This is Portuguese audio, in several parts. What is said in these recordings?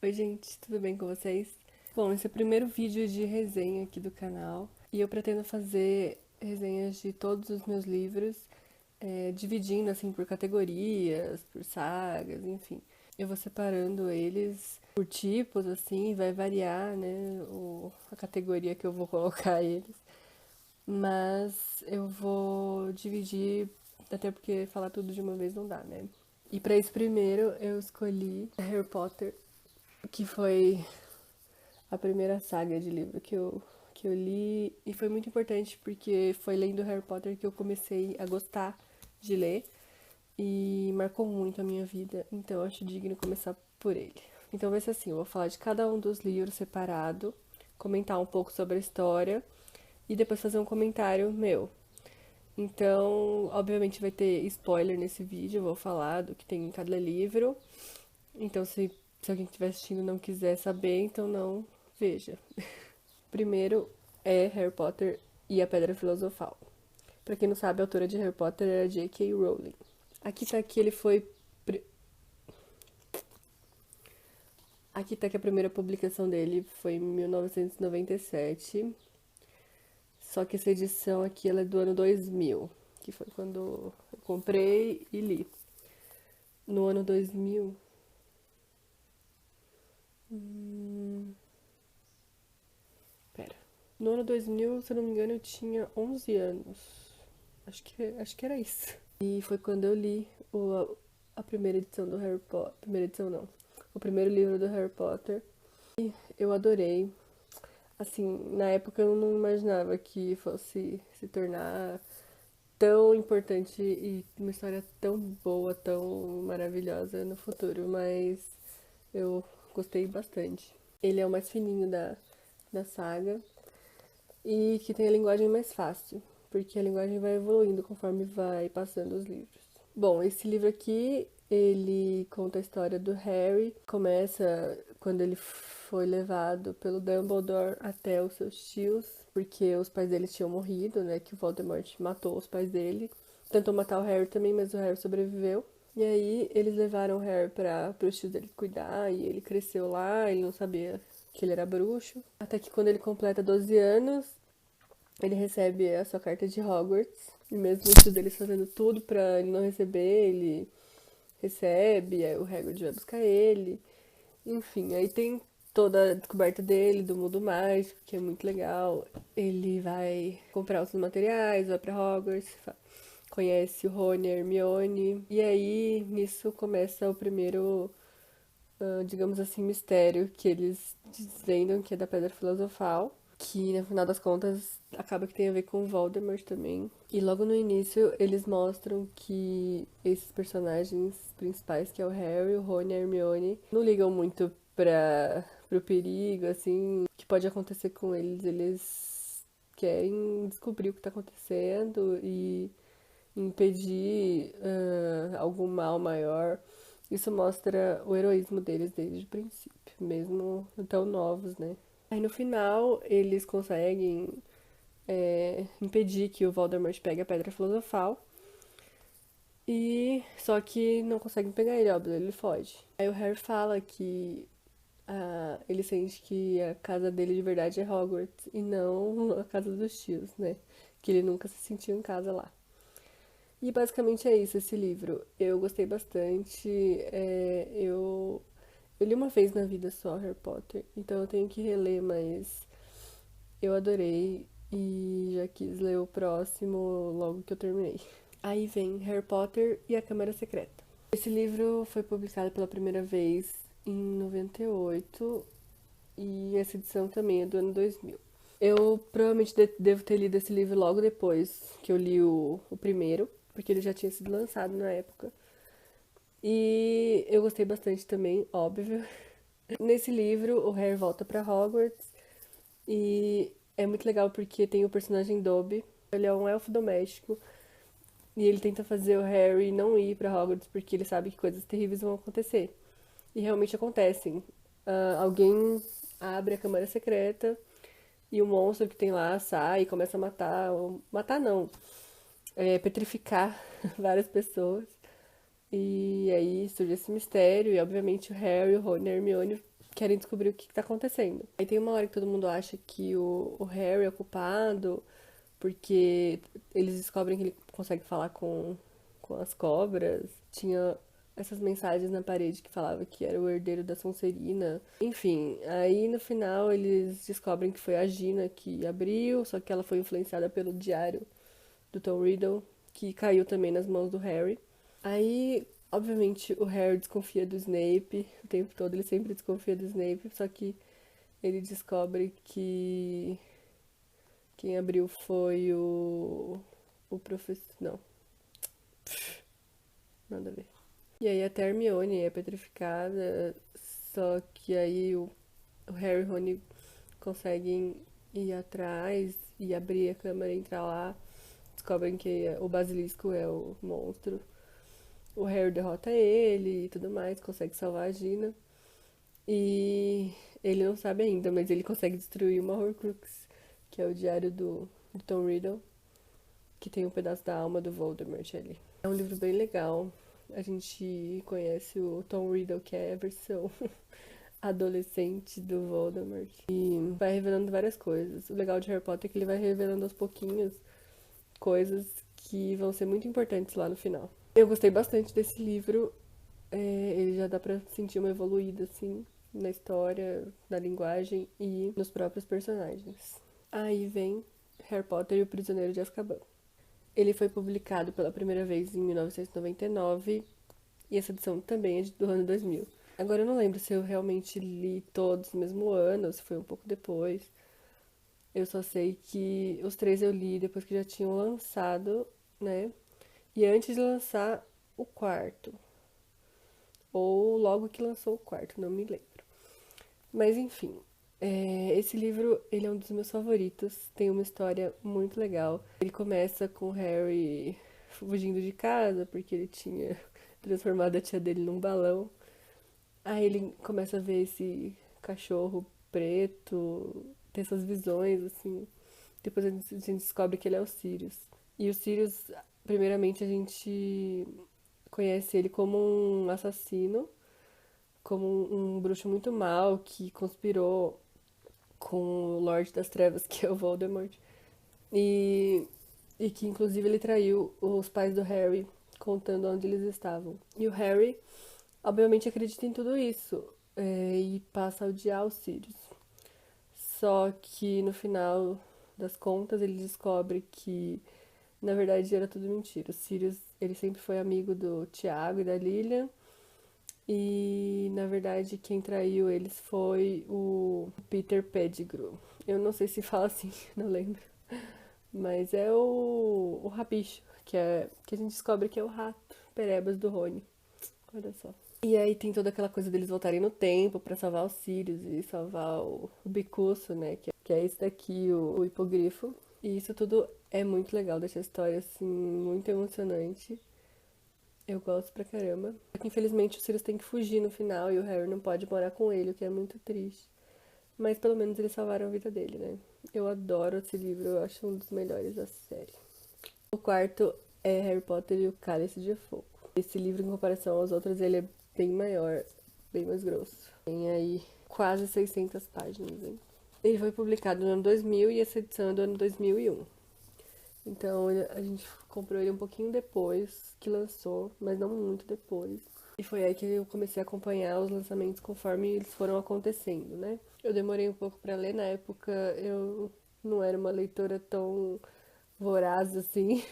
Oi, gente, tudo bem com vocês? Bom, esse é o primeiro vídeo de resenha aqui do canal e eu pretendo fazer resenhas de todos os meus livros, dividindo assim por categorias, por sagas, enfim. Eu vou separando eles por tipos, assim, vai variar, né, a categoria que eu vou colocar eles, mas eu vou dividir, até porque falar tudo de uma vez não dá, né? E para esse primeiro eu escolhi Harry Potter, que foi a primeira saga de livro que eu li, e foi muito importante porque foi lendo Harry Potter que eu comecei a gostar de ler e marcou muito a minha vida, então eu acho digno começar por ele. Então vai ser assim, eu vou falar de cada um dos livros separado, comentar um pouco sobre a história e depois fazer um comentário meu. Então, obviamente vai ter spoiler nesse vídeo, eu vou falar do que tem em cada livro. Então, se alguém que estiver assistindo não quiser saber, então não veja. Primeiro é Harry Potter e a Pedra Filosofal. Pra quem não sabe, a autora de Harry Potter era J.K. Rowling. Aqui tá que ele foi. Aqui tá que a primeira publicação dele foi em 1997. Só que essa edição aqui ela é do ano 2000, que foi quando eu comprei e li. No ano 2000. Pera. No ano 2000, se eu não me engano, eu tinha 11 anos. Acho que era isso. E foi quando eu li a primeira edição do Harry Potter. Primeira edição não. O primeiro livro do Harry Potter. E eu adorei. Assim, na época eu não imaginava que fosse se tornar tão importante e uma história tão boa, tão maravilhosa no futuro, mas eu gostei bastante. Ele é o mais fininho da saga e que tem a linguagem mais fácil, porque a linguagem vai evoluindo conforme vai passando os livros. Bom, esse livro aqui, ele conta a história do Harry. Começa quando ele foi levado pelo Dumbledore até os seus tios, porque os pais dele tinham morrido, né? Que o Voldemort matou os pais dele. Tentou matar o Harry também, mas o Harry sobreviveu. E aí eles levaram o Harry para os tios dele cuidar, e ele cresceu lá, ele não sabia que ele era bruxo. Até que quando ele completa 12 anos, ele recebe a sua carta de Hogwarts. E mesmo os tios deles fazendo tudo pra ele não receber, ele recebe, aí o Hagrid vai buscar ele. Enfim, aí tem toda a descoberta dele, do mundo mágico, que é muito legal. Ele vai comprar os materiais, vai pra Hogwarts, conhece o Rony e a Hermione. E aí, nisso começa o primeiro, digamos assim, mistério que eles desvendam, que é da Pedra Filosofal. Que, no final das contas, acaba que tem a ver com o Voldemort também. E logo no início, eles mostram que esses personagens principais, que é o Harry, o Rony e a Hermione, não ligam muito pro perigo, assim, que pode acontecer com eles. Eles querem descobrir o que tá acontecendo e impedir algum mal maior. Isso mostra o heroísmo deles desde o princípio, mesmo tão novos, né? Aí no final eles conseguem impedir que o Voldemort pegue a Pedra Filosofal. E só que não conseguem pegar ele, óbvio, ele foge. Aí o Harry fala que ele sente que a casa dele de verdade é Hogwarts e não a casa dos tios, né? Que ele nunca se sentiu em casa lá. E basicamente é isso esse livro. Eu gostei bastante. Eu li uma vez na vida só Harry Potter, então eu tenho que reler, mas eu adorei e já quis ler o próximo logo que eu terminei. Aí vem Harry Potter e a Câmara Secreta. Esse livro foi publicado pela primeira vez em 98 e essa edição também é do ano 2000. Eu provavelmente devo ter lido esse livro logo depois que eu li o primeiro, porque ele já tinha sido lançado na época. E eu gostei bastante também, óbvio. Nesse livro, o Harry volta pra Hogwarts e é muito legal porque tem o personagem Dobby. Ele é um elfo doméstico e ele tenta fazer o Harry não ir pra Hogwarts porque ele sabe que coisas terríveis vão acontecer. E realmente acontecem. Alguém abre a câmara secreta e o monstro que tem lá sai e começa a matar. Matar não. Petrificar várias pessoas. E aí surge esse mistério e obviamente o Harry, o Rony e a Hermione querem descobrir o que tá acontecendo. Aí tem uma hora que todo mundo acha que o Harry é o culpado, porque eles descobrem que ele consegue falar com as cobras. Tinha essas mensagens na parede que falava que era o herdeiro da Sonserina. Enfim, aí no final eles descobrem que foi a Gina que abriu, só que ela foi influenciada pelo diário do Tom Riddle, que caiu também nas mãos do Harry. Aí, obviamente, o Harry desconfia do Snape, o tempo todo ele sempre desconfia do Snape, só que ele descobre que quem abriu foi o professor. Não, nada a ver. E aí até a Hermione é petrificada, só que aí o Harry e o Rony conseguem ir atrás e abrir a câmera e entrar lá. Descobrem que o basilisco é o monstro. O Harry derrota ele e tudo mais, consegue salvar a Gina. E ele não sabe ainda, mas ele consegue destruir uma Horcrux, que é o diário do Tom Riddle, que tem um pedaço da alma do Voldemort ali. É um livro bem legal. A gente conhece o Tom Riddle, que é a versão adolescente do Voldemort. E vai revelando várias coisas. O legal de Harry Potter é que ele vai revelando aos pouquinhos coisas que vão ser muito importantes lá no final. Eu gostei bastante desse livro. Ele já dá pra sentir uma evoluída, assim, na história, na linguagem e nos próprios personagens. Aí vem Harry Potter e o Prisioneiro de Azkaban. Ele foi publicado pela primeira vez em 1999 e essa edição também é do ano 2000. Agora eu não lembro se eu realmente li todos no mesmo ano ou se foi um pouco depois. Eu só sei que os três eu li depois que já tinham lançado, né? E antes de lançar o quarto. Ou logo que lançou o quarto, não me lembro. Mas enfim, esse livro ele é um dos meus favoritos. Tem uma história muito legal. Ele começa com o Harry fugindo de casa porque ele tinha transformado a tia dele num balão. Aí ele começa a ver esse cachorro preto, ter essas visões, assim. Depois a gente descobre que ele é o Sirius. E o Sirius, primeiramente, a gente conhece ele como um assassino, como um bruxo muito mau que conspirou com o Lorde das Trevas, que é o Voldemort. E, e que, inclusive, ele traiu os pais do Harry, contando onde eles estavam. E o Harry, obviamente, acredita em tudo isso e passa a odiar o Sirius. Só que no final das contas ele descobre que na verdade era tudo mentira. O Sirius, ele sempre foi amigo do Tiago e da Lilian. E na verdade quem traiu eles foi o Peter Pettigrew. Eu não sei se fala assim, não lembro. Mas é o Rabicho, que a gente descobre que é o rato Perebas do Rony. Olha só. E aí tem toda aquela coisa deles voltarem no tempo pra salvar os Sirius e salvar o Bicuço, né? Que é esse daqui, o hipogrifo. E isso tudo é muito legal, deixa a história, assim, muito emocionante. Eu gosto pra caramba. Só que, infelizmente, o Sirius tem que fugir no final e o Harry não pode morar com ele, o que é muito triste. Mas pelo menos eles salvaram a vida dele, né? Eu adoro esse livro, eu acho um dos melhores da série. O quarto é Harry Potter e o Cálice de Fogo. Esse livro, em comparação aos outros, ele é bem maior, bem mais grosso. Tem aí quase 600 páginas, hein? Ele foi publicado no ano 2000 e essa edição é do ano 2001. Então a gente comprou ele um pouquinho depois que lançou, mas não muito depois. E foi aí que eu comecei a acompanhar os lançamentos conforme eles foram acontecendo, né? Eu demorei um pouco pra ler, na época eu não era uma leitora tão voraz assim,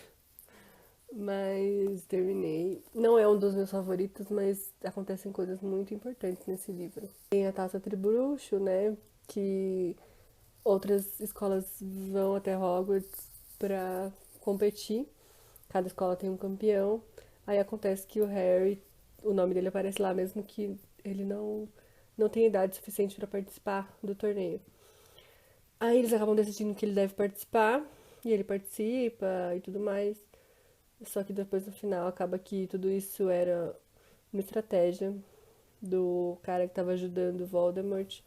mas terminei. Não é um dos meus favoritos, mas acontecem coisas muito importantes nesse livro. Tem a Taça Tribruxo, né? Que outras escolas vão até Hogwarts pra competir. Cada escola tem um campeão. Aí acontece que o Harry, o nome dele aparece lá mesmo que ele não tem idade suficiente pra participar do torneio. Aí eles acabam decidindo que ele deve participar e ele participa e tudo mais. Só que depois no final acaba que tudo isso era uma estratégia do cara que tava ajudando o Voldemort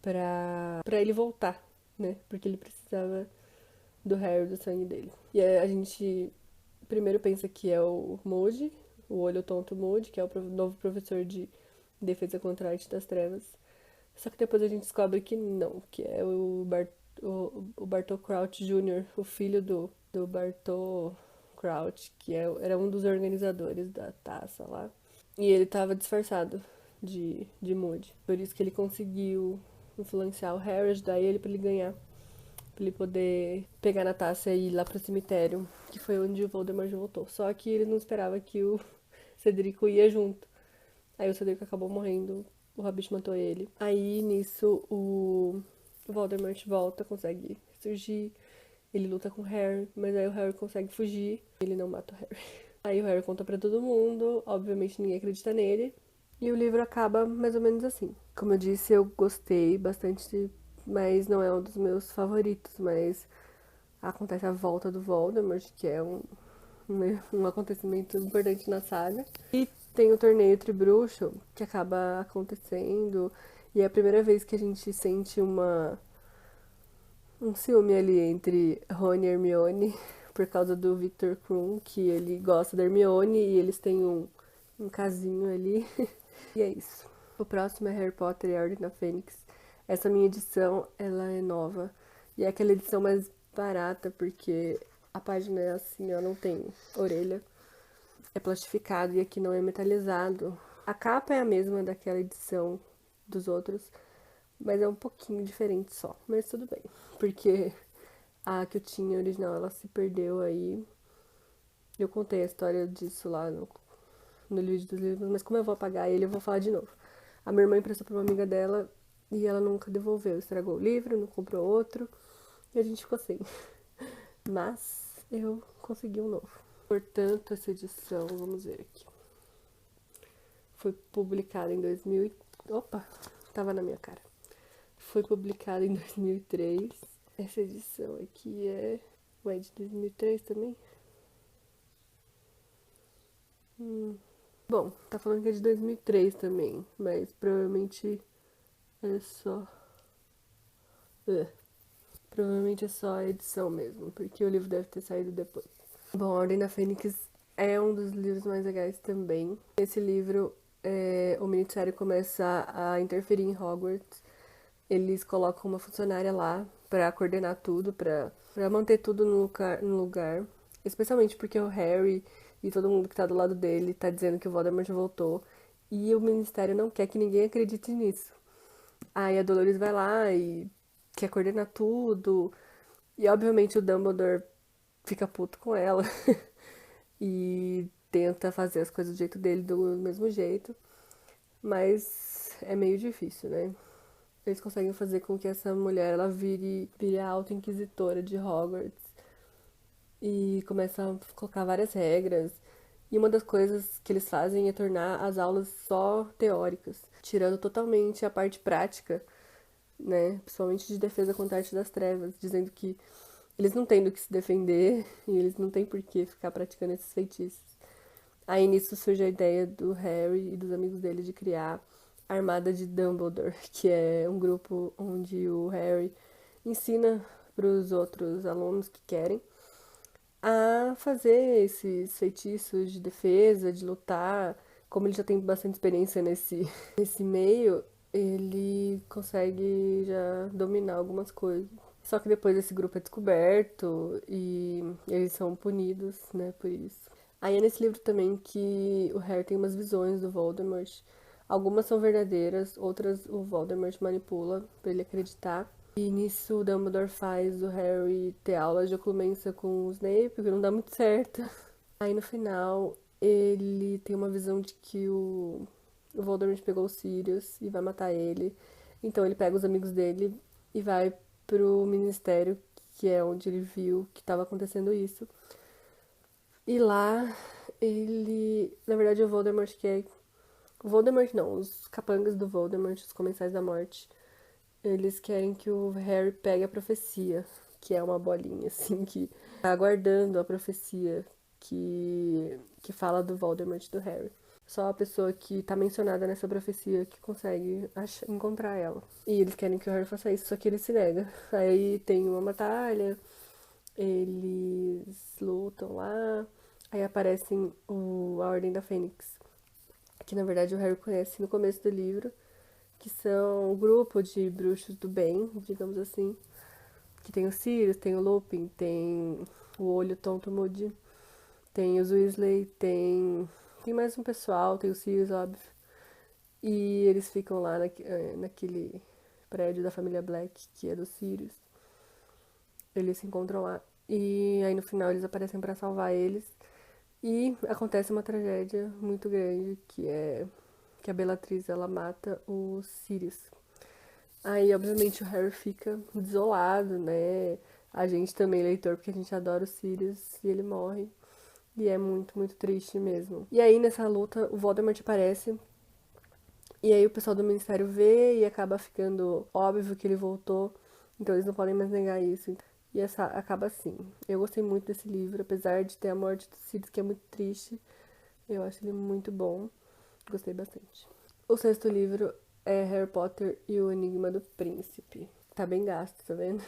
pra ele voltar, né? Porque ele precisava do Harry, do sangue dele. E aí a gente primeiro pensa que é o Moody, o olho tonto Moody, que é o novo professor de defesa contra a arte das trevas. Só que depois a gente descobre que não, que é o Bartol Crouch Jr., o filho do Bartol Crouch, era um dos organizadores da taça lá. E ele tava disfarçado de Moody. Por isso que ele conseguiu influenciar o Harry, ajudar ele pra ele ganhar. Pra ele poder pegar na taça e ir lá pro cemitério, que foi onde o Voldemort voltou. Só que ele não esperava que o Cedrico ia junto. Aí o Cedrico acabou morrendo, o Rabicho matou ele. Aí nisso o Voldemort volta, consegue surgir. Ele luta com o Harry, mas aí o Harry consegue fugir. Ele não mata o Harry. Aí o Harry conta pra todo mundo, obviamente ninguém acredita nele. E o livro acaba mais ou menos assim. Como eu disse, eu gostei bastante, mas não é um dos meus favoritos. Mas acontece a volta do Voldemort, que é um acontecimento importante na saga. E tem o torneio Tribruxo, que acaba acontecendo. E é a primeira vez que a gente sente um ciúme ali entre Rony e Hermione, por causa do Victor Krum, que ele gosta da Hermione e eles têm um casinho ali. E é isso. O próximo é Harry Potter e a Ordem da Fênix. Essa minha edição, ela é nova. E é aquela edição mais barata, porque a página é assim, ó, não tem orelha. É plastificado e aqui não é metalizado. A capa é a mesma daquela edição dos outros, mas é um pouquinho diferente só. Mas tudo bem, porque a que eu tinha original, ela se perdeu aí. Eu contei a história disso lá no livro dos livros, mas como eu vou apagar ele, eu vou falar de novo. A minha irmã emprestou pra uma amiga dela e ela nunca devolveu. Estragou o livro, não comprou outro e a gente ficou sem. Mas eu consegui um novo. Portanto, essa edição, vamos ver aqui. Foi publicada em 2000 Opa, tava na minha cara. Foi publicada em 2003. Essa edição aqui é... Ué, de 2003 também? Bom, tá falando que é de 2003 também, mas provavelmente é só... É, provavelmente é só a edição mesmo, porque o livro deve ter saído depois. Bom, A Ordem da Fênix é um dos livros mais legais também. Esse livro, o ministério começa a interferir em Hogwarts. Eles colocam uma funcionária lá pra coordenar tudo, pra manter tudo no lugar. Especialmente porque o Harry e todo mundo que tá do lado dele tá dizendo que o Voldemort voltou. E o ministério não quer que ninguém acredite nisso. Aí a Dolores vai lá e quer coordenar tudo. E obviamente o Dumbledore fica puto com ela e tenta fazer as coisas do jeito dele, do mesmo jeito. Mas é meio difícil, né? Eles conseguem fazer com que essa mulher ela vire a alta inquisitora de Hogwarts e começa a colocar várias regras. E uma das coisas que eles fazem é tornar as aulas só teóricas, tirando totalmente a parte prática, né? Principalmente de defesa contra a arte das trevas, dizendo que eles não têm do que se defender e eles não têm por que ficar praticando esses feitiços. Aí nisso surge a ideia do Harry e dos amigos dele de criar a Armada de Dumbledore, que é um grupo onde o Harry ensina para os outros alunos que querem a fazer esses feitiços de defesa, de lutar. Como ele já tem bastante experiência nesse meio, ele consegue já dominar algumas coisas. Só que depois esse grupo é descoberto e eles são punidos, né, por isso. Aí é nesse livro também que o Harry tem umas visões do Voldemort. Algumas são verdadeiras, outras o Voldemort manipula pra ele acreditar. E nisso o Dumbledore faz o Harry ter aula de oclumência com o Snape, que não dá muito certo. Aí no final ele tem uma visão de que o Voldemort pegou o Sirius e vai matar ele. Então ele pega os amigos dele e vai pro ministério, que é onde ele viu que estava acontecendo isso. E lá ele. Na verdade, o Voldemort quer. O Voldemort não, os capangas do Voldemort, os Comensais da Morte, eles querem que o Harry pegue a profecia, que é uma bolinha, assim, que tá aguardando a profecia que fala do Voldemort e do Harry. Só a pessoa que tá mencionada nessa profecia que consegue encontrar ela. E eles querem que o Harry faça isso, só que ele se nega. Aí tem uma batalha, eles lutam lá, aí aparecem a Ordem da Fênix, que na verdade o Harry conhece no começo do livro, que são o grupo de bruxos do bem, digamos assim. Que tem o Sirius, tem o Lupin, tem o Olho Tonto Moody, tem os Weasley, tem mais um pessoal, tem o Sirius, óbvio. E eles ficam lá naquele prédio da família Black, que é do Sirius. Eles se encontram lá. E aí no final eles aparecem pra salvar eles. E acontece uma tragédia muito grande, que é que a Bellatrix ela mata o Sirius. Aí, obviamente, o Harry fica desolado, né? A gente também, leitor, porque a gente adora o Sirius e ele morre. E é muito, muito triste mesmo. E aí, nessa luta, o Voldemort aparece. E aí, o pessoal do Ministério vê e acaba ficando óbvio que ele voltou. Então, eles não podem mais negar isso. E essa acaba assim. Eu gostei muito desse livro, apesar de ter a morte do Sirius, que é muito triste. Eu acho ele muito bom. Gostei bastante. O sexto livro é Harry Potter e o Enigma do Príncipe. Tá bem gasto, tá vendo?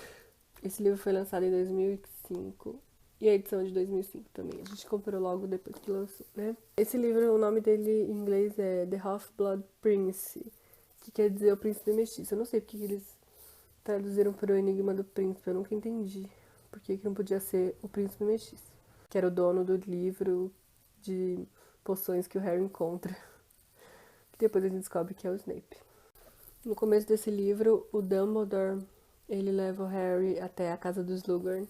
Esse livro foi lançado em 2005 e a edição é de 2005 também. A gente comprou logo depois que lançou, né? Esse livro, o nome dele em inglês é The Half-Blood Prince, que quer dizer o Príncipe Mestiço. Eu não sei porque que eles traduziram para o Enigma do Príncipe, eu nunca entendi. Por que não podia ser o Príncipe Mestiço? Que era o dono do livro de poções que o Harry encontra. Que depois a gente descobre que é o Snape. No começo desse livro, o Dumbledore, ele leva o Harry até a casa do Slughorn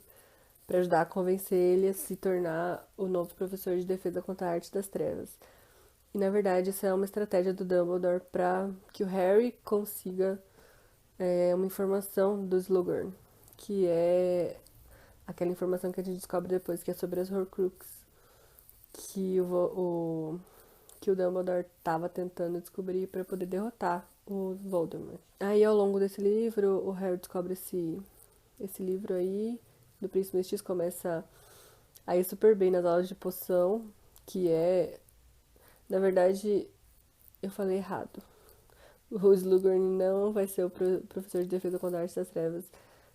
para ajudar a convencer ele a se tornar o novo professor de defesa contra a arte das trevas. E na verdade, isso é uma estratégia do Dumbledore para que o Harry consiga uma informação do Slughorn, que é aquela informação que a gente descobre depois, que é sobre as Horcruxes, que que o Dumbledore estava tentando descobrir para poder derrotar o Voldemort. Aí, ao longo desse livro, o Harry descobre esse livro aí, do Príncipe Mestiço, começa a ir super bem nas aulas de poção, que é... Na verdade, eu falei errado. O Slughorn não vai ser o professor de defesa contra a arte das trevas.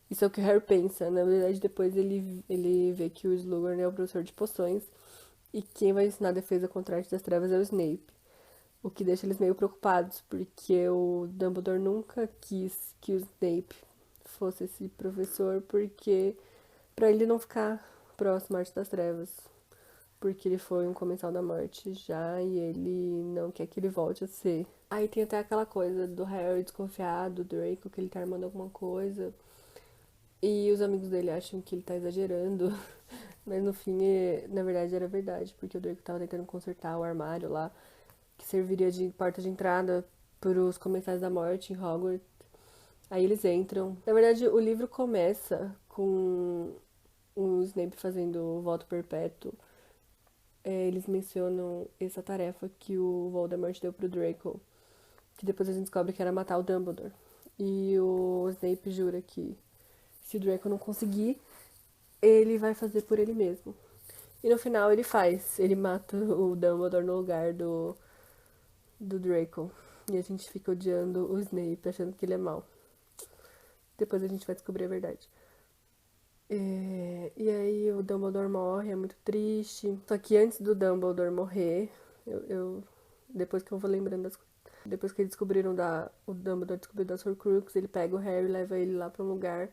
Isso é o que o Harry pensa. Na verdade, depois ele vê que o Slughorn é o professor de poções e quem vai ensinar a defesa contra a arte das trevas é o Snape. O que deixa eles meio preocupados, porque o Dumbledore nunca quis que o Snape fosse esse professor, porque para ele não ficar próximo à Arte das Trevas, porque ele foi um comensal da morte já e ele não quer que ele volte a ser. Aí tem até aquela coisa do Harry desconfiar do Draco, que ele tá armando alguma coisa, e os amigos dele acham que ele tá exagerando, mas no fim, na verdade, era verdade, porque o Draco tava tentando consertar o armário lá, que serviria de porta de entrada para os comensais da morte em Hogwarts. Aí eles entram. Na verdade, o livro começa com o Snape fazendo o voto perpétuo. Eles mencionam essa tarefa que o Voldemort deu pro Draco, que depois a gente descobre que era matar o Dumbledore. E o Snape jura que se o Draco não conseguir, ele vai fazer por ele mesmo. E no final ele faz. Ele mata o Dumbledore no lugar do Draco. E a gente fica odiando o Snape, achando que ele é mau. Depois a gente vai descobrir a verdade. E aí o Dumbledore morre, é muito triste. Só que antes do Dumbledore morrer, depois que eu vou lembrando das coisas. Depois que eles descobriram o Dumbledore descobriu das Horcruxes, ele pega o Harry e leva ele lá pra um lugar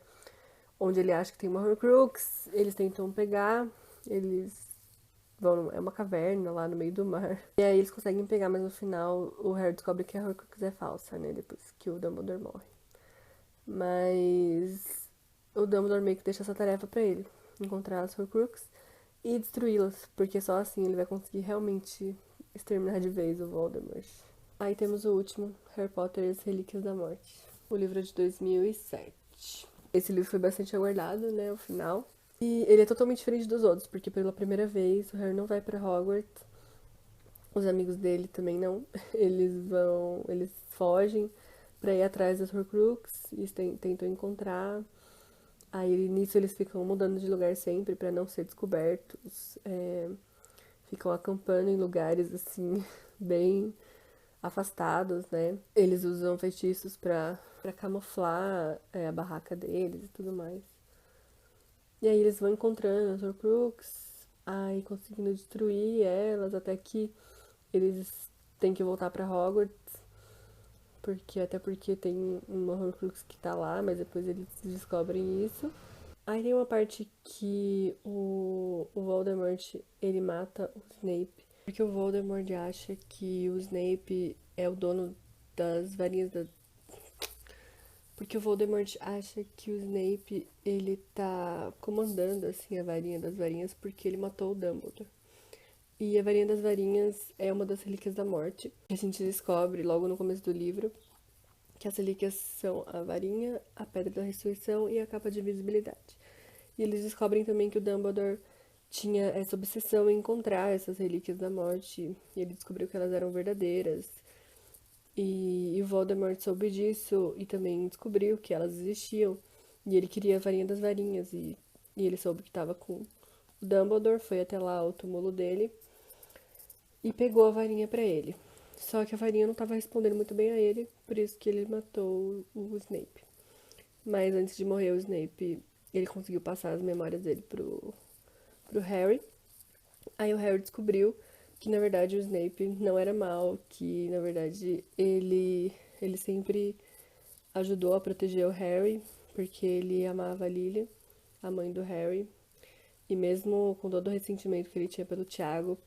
onde ele acha que tem uma Horcrux. Eles tentam pegar, eles vão, é uma caverna lá no meio do mar. E aí eles conseguem pegar, mas no final o Harry descobre que a Horcrux é falsa, né? Depois que o Dumbledore morre. Mas o Dumbledore meio que deixa essa tarefa pra ele. Encontrar as Horcruxes e destruí-las. Porque só assim ele vai conseguir realmente exterminar de vez o Voldemort. Aí temos o último, Harry Potter e as Relíquias da Morte. O livro é de 2007. Esse livro foi bastante aguardado, né, o final. E ele é totalmente diferente dos outros, porque pela primeira vez o Harry não vai pra Hogwarts. Os amigos dele também não. Eles fogem pra ir atrás das Horcruxes e tentam encontrar. Aí nisso eles ficam mudando de lugar sempre pra não ser descobertos. Ficam acampando em lugares assim, bem afastados, né? Eles usam feitiços pra camuflar a barraca deles e tudo mais. E aí eles vão encontrando as Horcruxes, aí conseguindo destruir elas até que eles têm que voltar pra Hogwarts Até porque tem uma Horcrux que tá lá, mas depois eles descobrem isso. Aí tem uma parte que o Voldemort, ele mata o Snape. Porque o Voldemort acha que o Snape é o dono das varinhas da... Porque o Voldemort acha que o Snape, ele tá comandando, assim, a varinha das varinhas porque ele matou o Dumbledore. E a varinha das varinhas é uma das relíquias da morte. A gente descobre logo no começo do livro que as relíquias são a varinha, a pedra da ressurreição e a capa de invisibilidade. E eles descobrem também que o Dumbledore tinha essa obsessão em encontrar essas relíquias da morte. E ele descobriu que elas eram verdadeiras. E o Voldemort soube disso e também descobriu que elas existiam. E ele queria a varinha das varinhas. E ele soube que estava com o Dumbledore, foi até lá ao túmulo dele e pegou a varinha pra ele. Só que a varinha não estava respondendo muito bem a ele, por isso que ele matou o Snape. Mas antes de morrer, o Snape, ele conseguiu passar as memórias dele pro Harry. Aí o Harry descobriu que na verdade o Snape não era mal, que na verdade ele sempre ajudou a proteger o Harry, porque ele amava a Lily, a mãe do Harry. E mesmo com todo o ressentimento que ele tinha pelo Tiago,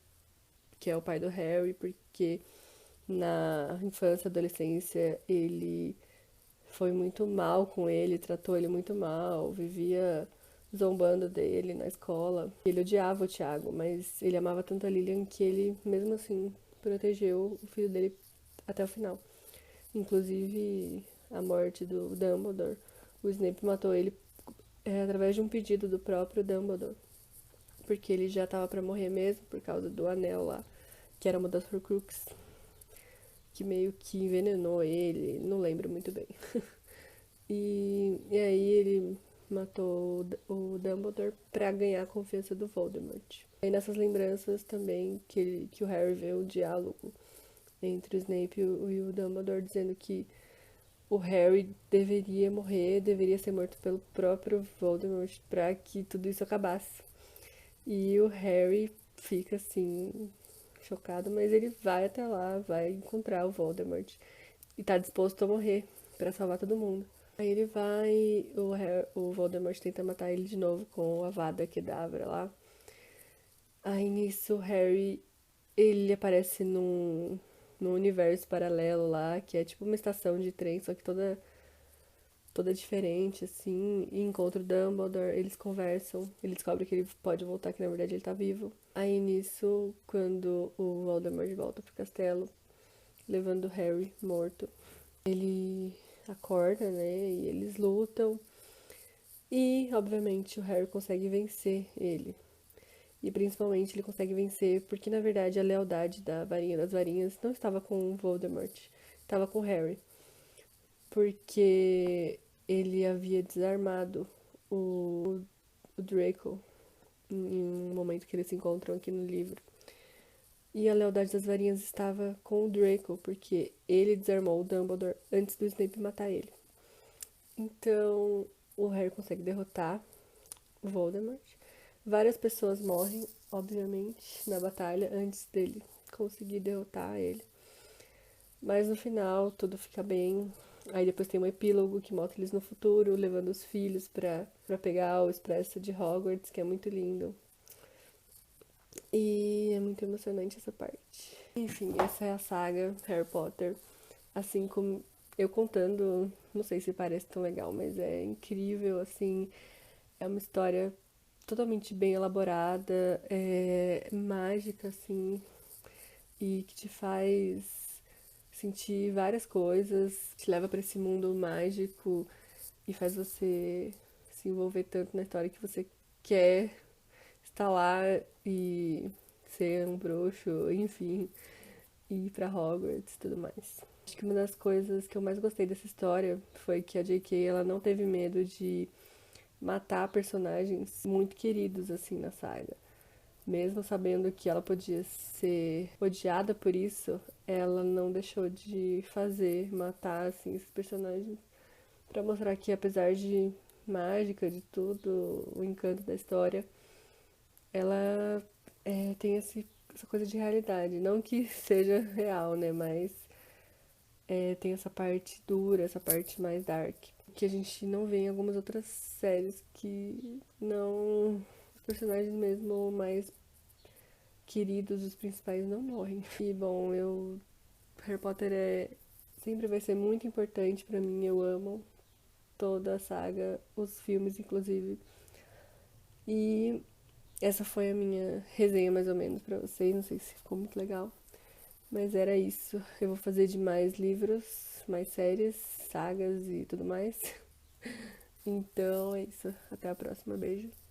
que é o pai do Harry, porque na infância e adolescência ele foi muito mal com ele, tratou ele muito mal, vivia zombando dele na escola. Ele odiava o Thiago, mas ele amava tanto a Lilian que ele, mesmo assim, protegeu o filho dele até o final. Inclusive, a morte do Dumbledore. O Snape matou ele através de um pedido do próprio Dumbledore. Porque ele já estava para morrer mesmo, por causa do anel lá, que era uma das Horcruxes, que meio que envenenou ele, não lembro muito bem. E aí ele matou o Dumbledore pra ganhar a confiança do Voldemort. E nessas lembranças também que o Harry vê o diálogo entre o Snape e o Dumbledore dizendo que o Harry deveria morrer, deveria ser morto pelo próprio Voldemort pra que tudo isso acabasse. E o Harry fica assim, chocado, mas ele vai até lá, vai encontrar o Voldemort e tá disposto a morrer pra salvar todo mundo. Aí ele vai, o Voldemort tenta matar ele de novo com a Avada Kedavra lá. Aí nisso o Harry, ele aparece num universo paralelo lá, que é tipo uma estação de trem, só que toda diferente, assim, e encontra o Dumbledore, eles conversam, ele descobre que ele pode voltar, que na verdade ele tá vivo. Aí nisso, quando o Voldemort volta pro castelo, levando o Harry morto, ele acorda, né, e eles lutam. E, obviamente, o Harry consegue vencer ele. E principalmente ele consegue vencer porque, na verdade, a lealdade da varinha das varinhas não estava com o Voldemort, estava com o Harry. Porque ele havia desarmado o Draco em um momento que eles se encontram aqui no livro. E a lealdade das varinhas estava com o Draco, porque ele desarmou o Dumbledore antes do Snape matar ele. Então, o Harry consegue derrotar o Voldemort. Várias pessoas morrem, obviamente, na batalha antes dele conseguir derrotar ele. Mas no final tudo fica bem. Aí depois tem um epílogo que mostra eles no futuro, levando os filhos pra pegar o expresso de Hogwarts, que é muito lindo. E é muito emocionante essa parte. Enfim, essa é a saga Harry Potter. Assim como eu contando, não sei se parece tão legal, mas é incrível, assim. É uma história totalmente bem elaborada, mágica, assim, e que te faz sentir várias coisas, te leva para esse mundo mágico e faz você se envolver tanto na história que você quer estar lá e ser um bruxo, enfim, e ir pra Hogwarts e tudo mais. Acho que uma das coisas que eu mais gostei dessa história foi que a J.K. ela não teve medo de matar personagens muito queridos assim na saga. Mesmo sabendo que ela podia ser odiada por isso, ela não deixou de matar assim esses personagens para mostrar que apesar de mágica, de tudo, o encanto da história, ela tem essa coisa de realidade. Não que seja real, né? Mas tem essa parte dura, essa parte mais dark, que a gente não vê em algumas outras séries, que não... Os personagens mesmo mais queridos, os principais, não morrem. E, bom, Harry Potter sempre vai ser muito importante pra mim, eu amo toda a saga, os filmes, inclusive. E essa foi a minha resenha, mais ou menos, pra vocês. Não sei se ficou muito legal, mas era isso. Eu vou fazer de mais livros, mais séries, sagas e tudo mais. Então é isso. Até a próxima. Beijo.